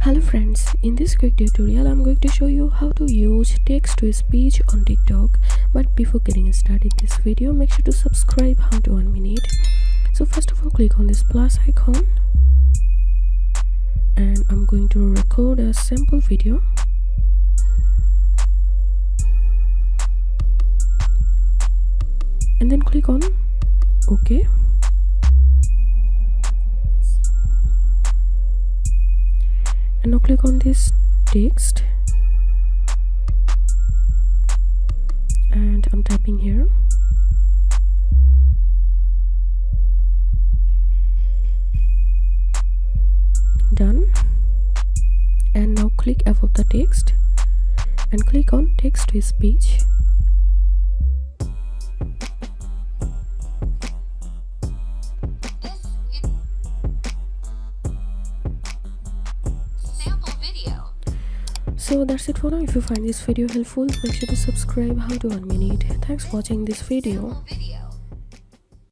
Hello friends, in this quick tutorial I'm going to show you how to use text to speech on TikTok. But before getting started this video, make sure to subscribe how to 1 minute. So first of all, click on this plus icon and I'm going to record a sample video. And then click on OK. And now click on this text and I'm typing here. Done. And now click above the text and click on text to speech. So that's it for now. If you find this video helpful, make sure to subscribe how to 1 minute. Thanks for watching this video.